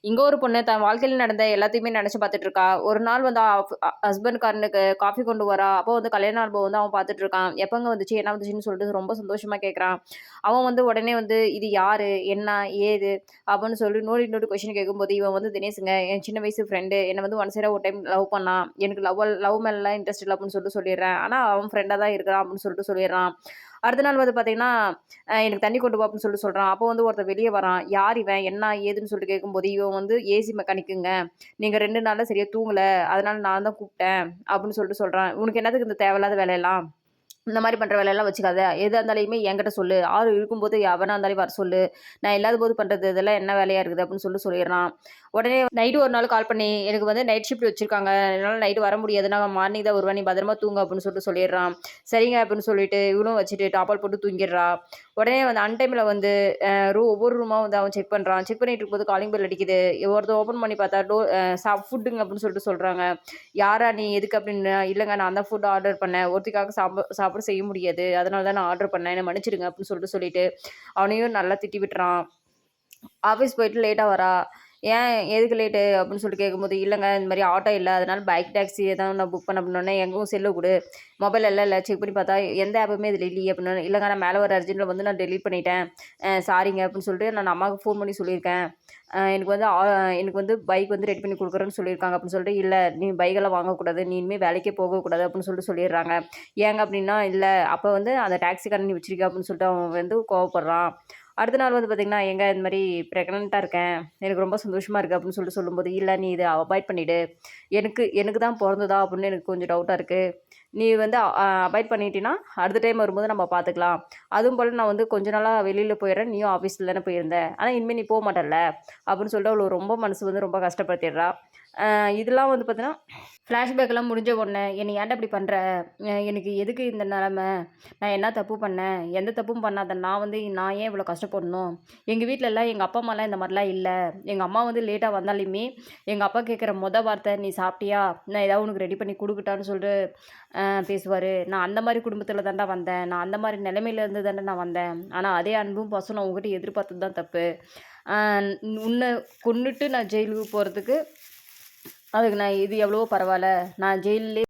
இங்க ஒரு பொண்ணு தன் வாழ்க்கையில நடந்த எல்லாத்தையுமே நெனச்சு பார்த்துட்டு இருக்கா. ஒரு நாள் வந்து ஹஸ்பண்ட்காரனுக்கு காஃபி கொண்டு வரா. அப்போ வந்து கல்யாண ஆல்பம் வந்து அவன் பார்த்துட்டு இருக்கான். எப்பங்க வந்துச்சு? என்ன வந்துச்சுன்னு சொல்லிட்டு ரொம்ப சந்தோஷமா கேட்குறான். அவன் வந்து உடனே வந்து இது யாரு? என்ன? ஏது? அப்படின்னு சொல்லி நோண்டி நோண்டி கொஸ்டின் கேட்கும்போது, இவன் வந்து தினேஷுங்க. என் சின்ன வயசு ஃப்ரெண்டு. என்ன வந்து ஒன் சைடா ஒரு டைம் லவ் பண்ணான். எனக்கு லவ் மேலலாம் இன்ட்ரெஸ்ட் இல்ல அப்படின்னு சொல்லிட்டு சொல்லிடுறேன். ஆனா அவன் ஃப்ரெண்டா தான் இருக்கிறான் அப்படின்னு சொல்லிட்டு சொல்லிடுறான். அடுத்த நாள் வந்து பார்த்தீங்கன்னா, எனக்கு தண்ணி கொண்டு வா அப்படின்னு சொல்லிட்டு சொல்றான். அப்போ வந்து ஒருத்தன் வெளிய வரான். யார் இவன்? என்ன? ஏதுன்னு சொல்லிட்டு கேட்கும்போது, இவன் வந்து ஏசி மெக்கானிக்குங்க. நீங்க 2 நாளா சரியா தூங்கல. அதனால நான் தான் கூப்பிட்டேன். அப்படின்னு சொல்லிட்டு சொல்றான். உனக்கு என்னத்துக்கு இந்த தேவையில்லாத வேலையெல்லாம்? இந்த மாரி பண்ற வேலையெல்லாம் வச்சுக்காத. எதா இருந்தாலுமே என்கிட்ட சொல்லு. ஆள் இருக்கும்போது எவனா இருந்தாலும் வர சொல்லு. நான் இல்லாதபோது பண்றது இதெல்லாம் என்ன வேலையா இருக்குது அப்படின்னு சொல்லிடுறான். உடனே நைட்டு ஒரு நாள் கால் பண்ணி, எனக்கு வந்து நைட் ஷிஃப்ட் வச்சிருக்காங்க. என்னால நைட் வர முடியாது. நான் மார்னிங் தான் வருவேன். நீ பத்திரமா தூங்கு அப்படின்னு சொல்லிடுறான். சரிங்க அப்படின்னு சொல்லிட்டு இவளும் வச்சுட்டு டாப்பால் போட்டு தூங்கிடுறா. உடனே வந்து அன்டைம்ல வந்து ஒவ்வொரு ரூமா வந்து அவன் செக் பண்றான். செக் பண்ணிட்டு இருக்கும்போது காலிங் பெல் அடிக்குது. ஒருத்தன் ஓப்பன் பண்ணி பார்த்தா ஃபுட்டுங்க அப்படின்னு சொல்லிட்டு சொல்றாங்க. யாரா நீ? எதுக்கு? அப்படின்னு. இல்லங்க நான் தான் ஃபுட் ஆர்டர் பண்ணேன். ஒருத்திக்காக சாப்பாடு செய்ய முடியாது. அதனால தான் நான் ஆர்டர் பண்ணேன். என்ன மன்னிச்சிடுங்க அப்படின்னு சொல்லிட்டு அவனையும் நல்லா திட்டி விட்டுறான். ஆஃபீஸ் போயிட்டு லேட்டா வரா. "ஏன் எதுக்கு லேட்டு?" அப்படின்னு சொல்லிட்டு கேட்கும்போது, "இல்லங்க இந்த மாரி ஆட்டோ இல்ல. அதனால பைக் டாக்ஸி தான் நான் புக் பண்ணேன்" அப்படின்னோனே, "எங்க உன் செல்ல குடு." மொபைல் எல்லாம் இல்ல. செக் பண்ணி பார்த்தா, எந்த ஆப்புமே இதில இல்லையே அப்படின்னோனே, "இல்லங்க நான் மேல வர அர்ஜென்ட்ல வந்து நான் டெலீட் பண்ணிட்டேன். சாரிங்க" அப்படின்னு சொல்லிட்டு நான் அம்மாவுக்கு ஃபோன் பண்ணி சொல்லியிருக்கேன். எனக்கு வந்து எனக்கு வந்து பைக் வந்து ரெடி பண்ணி குடுக்குறேன்னு சொல்லியிருக்காங்க அப்படின்னு சொல்லிட்டு, "இல்ல நீ பைக்கெல்லாம் வாங்கக்கூடாது. நீ இனிமே வேலைக்கே போகக்கூடாது" அப்படின்னு சொல்லிடுறாங்க. ஏங்க அப்படின்னா, "இல்ல அப்ப வந்து அந்த டாக்ஸிக்காரன நீ வச்சிருக்க" அப்படின்னு சொல்லிட்டு அவன் வந்து கோவப்படுறான். அடுத்த நாள் வந்து பார்த்தீங்கன்னா, "ஏங்க இந்த மாரி பிரெக்னன்ட்டா இருக்கேன். எனக்கு ரொம்ப சந்தோஷமா இருக்கு" அப்படின்னு சொல்லும்போது, "இல்ல நீ இத அவாய்ட் பண்ணிடு. எனக்கு எனக்கு தான் பொறந்ததா அப்படின்னு எனக்கு கொஞ்சம் டவுட்டா இருக்கு. நீ வந்து அவாய்ட் பண்ணிட்டீன்னா, அடுத்த டைம் வரும்போது நம்ம பார்த்துக்கலாம். அதுவும் போல நான் வந்து கொஞ்ச நாளா வெளியில போயிடுறேன். நீயும் ஆஃபீஸ்ல தானே போயிருந்த. ஆனா இனிமே நீ போமாட்டல்ல" அப்படின்னு சொல்லிட்டு அவள ரொம்ப மனசு வந்து ரொம்ப கஷ்டப்படுத்திடுறா. இதெல்லாம் வந்து பார்த்தீங்கன்னா, ஃப்ளாஷ்பேக்லாம் முடிஞ்ச உடனே, "என்னை ஏன்டா இப்படி பண்ற? எனக்கு எதுக்கு இந்த நெலம? நான் என்ன தப்பு பண்ணேன்? எந்த தப்பும் பண்ணாத நான் ஏன் இவ்வளோ கஷ்டப்படணும்? எங்க வீட்லலாம் எங்க அப்பா, அம்மாலாம் இந்த மாரிலாம் இல்ல. எங்க அம்மா வந்து லேட்டா வந்தாலுமே, எங்க அப்பா கேட்குற வார்த்தை, "நீ சாப்பிட்டியா? நான் ஏதாவது உனக்கு ரெடி பண்ணி குடுக்கட்டான்னு" சொல்லிட்டு பேசுவாரு. நான் அந்த மாரி குடும்பத்தில தான்டா வந்தேன். நான் அந்த மாரி நிலைமையிலேருந்து தான்டா நான் வந்தேன். ஆனா அதே அன்பும், பாசம் நான் உன்கிட்ட எதிர்பார்த்தது தான் தப்பு. அ உன்ன கொன்னுட்டு நான் ஜெயிலுக்கு போறதுக்கு, அதுக்கு நான் இது எவ்வளவோ பரவால்ல. நான் ஜெயில்லயே